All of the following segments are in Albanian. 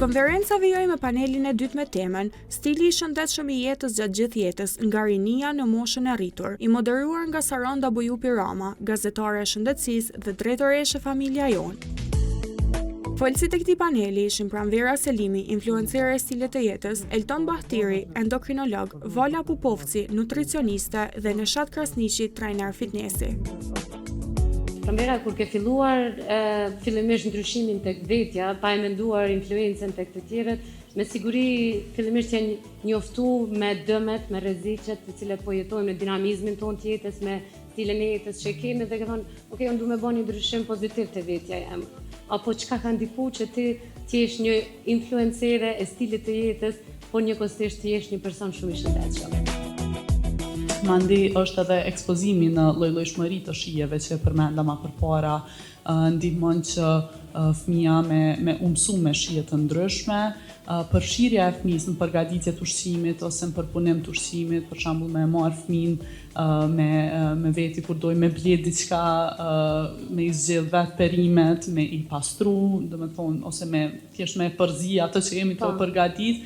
Konferenca vijoi me panelin e dytë me temën Stili i shëndetshëm i jetës gjatë gjithë jetës, nga rinia në moshën e rritur, i moderuar nga Saronda Bujupi Rama, gazetare e shëndetësisë dhe drejtoreshe Familja Jonë. Folësit e këtij paneli ishin Pranvera Selimi, influencere e stilit të jetës, Elton Bahtiri, endokrinolog, Vola Pupovci, nutricioniste dhe Neshat Krasniqi, trajner fitnesi. Pranvera, kur ke filluar fillimisht ndryshimin tek vetja, pa e menduar influencën tek të tjerët, me siguri fillimisht janë njoftu me dëmet, me rreziqet të cilat po jetojmë në dinamizmin tonë të jetës, me stilin e jetës që kemi dhe ke thonë, ok, unë du me bëj një ndryshim pozitiv të vetja jem. Apo çka ka ndikuar që ti jesh një influencere e stilit të jetës, por njëkohësisht ti jesh një person shumë i shëndetshëm. Mandi është edhe ekspozimi në lloj-llojshmëri të shijeve që përmenda më përpara, ndihmon që fëmia me umësu me shije të ndryshme, përfshirja e fëmijës në përgatitje të ushqimit ose në përpunim të ushqimit, për shembull me marr fëmin me veti kur doj me ble diçka, me i zgjedh vetë perimet, me i pastru, domethënë ose thjesht me përzi atë që jemi të përgatit,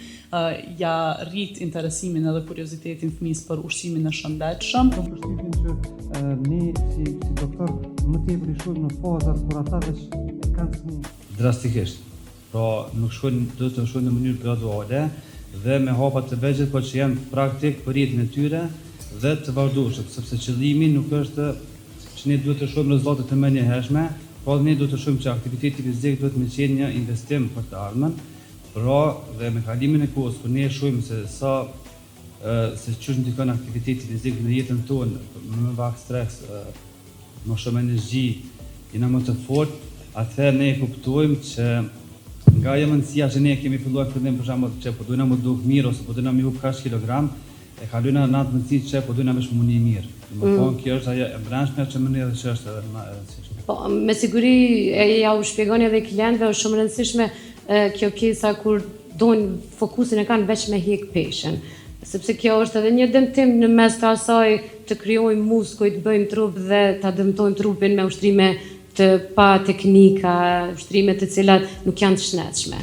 ja rrit interesimin edhe kuriozitetin fëmijës për ushqimin e shëndetshëm. Kam përshtypjen që ne si doktor më tepër i shohim në fazat kur ata veç e kanë fëmijë. Drastikisht. Pra nuk do të shkojnë në mënyrë graduale dhe me hapa të vegjël, por që janë praktik për jetën e tyre dhe të vazhdueshëm, sepse qëllimi nuk është që ne duhet të shohim rezultate të menjëhershme, por ne duhet të shohim që aktiviteti fizik duhet të qenë një investim për të ardhmen. Pra dhe me kalimin e kohës, kur ne shohim se çu ndikon aktiviteti fizik në jetën tonë, më pak stres, më shumë energji, jena më të fortë, atëherë ne kuptojmë që nga jemëndësia që ne kemi filluar fillim për shembull që po duhena më duk mirë ose po duhena më hup kaç kilogram, e kalojna në atë mundësi që po duhena më shmuni mirë. Domethënë kjo është ajo e brendshme që më ndjen që është edhe më e rëndësishme. Po me siguri ja u shpjegoni edhe klientëve, është shumë e rëndësishme kjo pjesa kur doin fokusin e kanë veç me hjek peshën. Sepse kjo është edhe një dëmtim në mes të asaj të krijojmë muskuj, të bëjmë trup dhe ta dëmtojmë trupin me ushtrime të pa teknika, ushtrime të cilat nuk janë të shëndetshme.